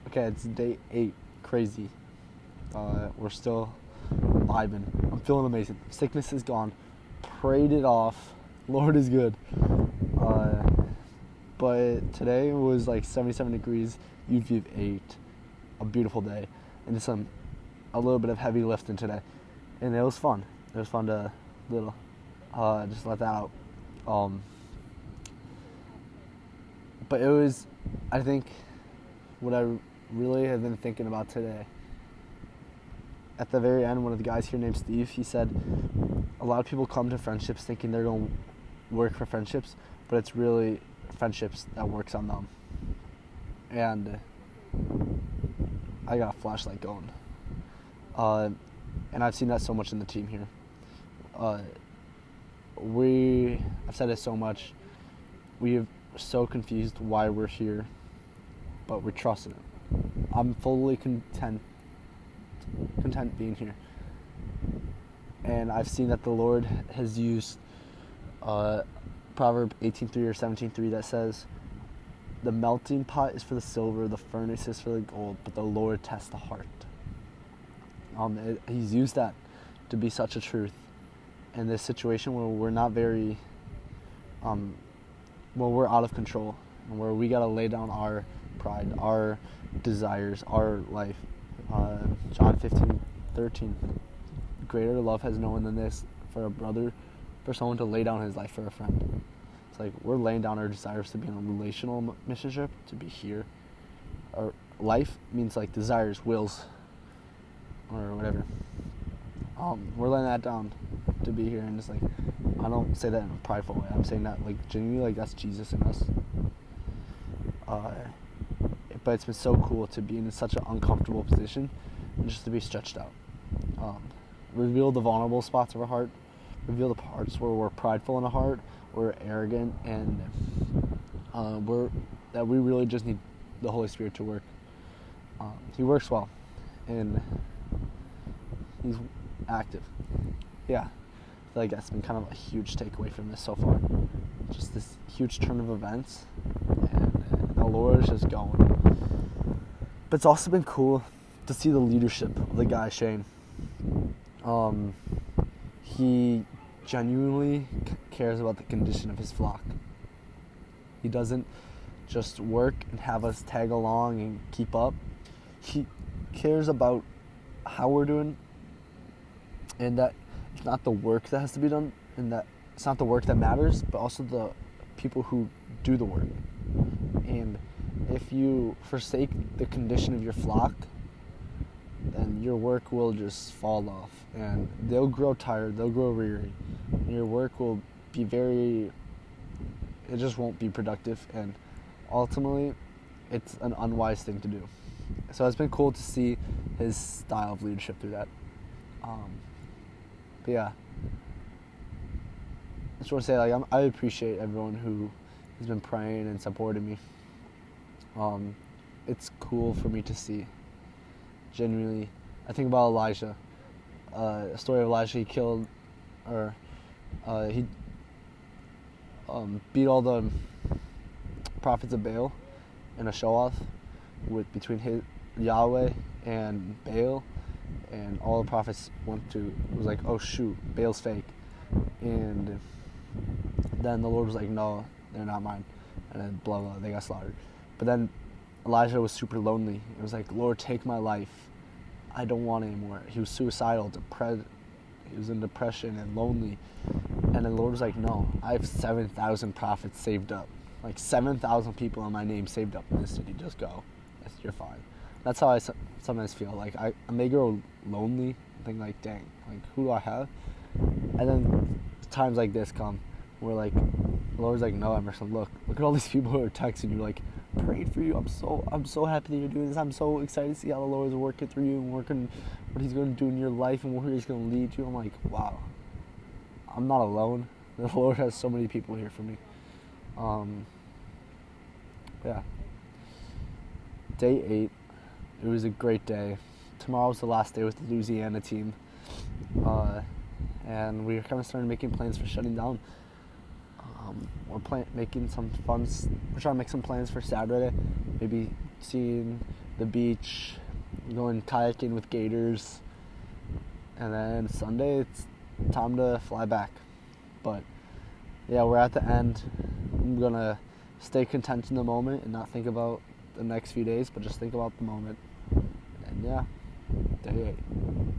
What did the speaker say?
Okay, it's day 8. Crazy. We're still vibing. I'm feeling amazing. Sickness is gone. Prayed it off. Lord is good. Uh, but today was like 77 degrees. UV of 8. A beautiful day. And just a little bit of heavy lifting today. And it was fun. It was fun to just let that out. But it was, I think, what I really have been thinking about today. At the very end, one of the guys here named Steve, he said, a lot of people come to friendships thinking they're going to work for friendships, but it's really friendships that works on them. And I got a flashlight going. And I've seen that so much in the team here. I've said it so much, we're so confused why we're here, but we're trusting it. I'm fully content being here. And I've seen that the Lord has used Proverb 18:3 or 17:3 that says, the melting pot is for the silver, the furnace is for the gold, but the Lord tests the heart. He's used that to be such a truth in this situation where we're not very, we're out of control, and where we gotta lay down our pride, our desires, our life. John 15:13. Greater love has no one than this, for a brother, for someone to lay down his life for a friend. It's like we're laying down our desires to be in a relational mission trip, to be here. Our life means like desires, wills, or whatever. We're laying that down to be here, and just like, I don't say that in a prideful way. I'm saying that like genuinely, like that's Jesus in us. But it's been so cool to be in such an uncomfortable position and just to be stretched out. Reveal the vulnerable spots of our heart. Reveal the parts where we're prideful in our heart, we're arrogant, and we really just need the Holy Spirit to work. He works well, and he's active. Yeah, I feel like that's been kind of a huge takeaway from this so far. Just this huge turn of events, and the Lord is just going. But it's also been cool to see the leadership of the guy, Shane. He genuinely cares about the condition of his flock. He doesn't just work and have us tag along and keep up. He cares about how we're doing, and that it's not the work that has to be done, and that it's not the work that matters, but also the people who do the work. And if you forsake the condition of your flock, then your work will just fall off, and they'll grow tired, they'll grow weary, and your work will be it just won't be productive, and ultimately it's an unwise thing to do. So it's been cool to see his style of leadership through that. But yeah, I just want to say, like, I appreciate everyone who has been praying and supporting me. It's cool for me to see. Genuinely, I think about Elijah. A story of Elijah. He killed, he beat all the prophets of Baal in a show-off between Yahweh and Baal, and all the prophets was like, oh shoot, Baal's fake, and then the Lord was like, no, they're not mine, and then blah blah, they got slaughtered. But then Elijah was super lonely. It was like, Lord, take my life. I don't want it anymore. He was suicidal, depressed. He was in depression and lonely. And then the Lord was like, no, I have 7,000 prophets saved up. Like 7,000 people in my name saved up in this city. Just go. You're fine. That's how I sometimes feel. Like I may grow lonely and think like, dang, like who do I have? And then times like this come where like the Lord's like, no, Emerson, look at all these people who are texting you, like, prayed for you. I'm so happy that you're doing this. I'm so excited to see how the Lord is working through you and working what He's going to do in your life and where He's going to lead you. I'm like, wow, I'm not alone. The Lord has so many people here for me. Yeah. Day 8. It was a great day. Tomorrow's the last day with the Louisiana team. And we're kind of starting making plans for shutting down. We're trying to make some plans for Saturday, maybe seeing the beach, going kayaking with gators, and then Sunday it's time to fly back. But yeah, we're at the end. I'm gonna stay content in the moment and not think about the next few days, but just think about the moment. And yeah, day 8.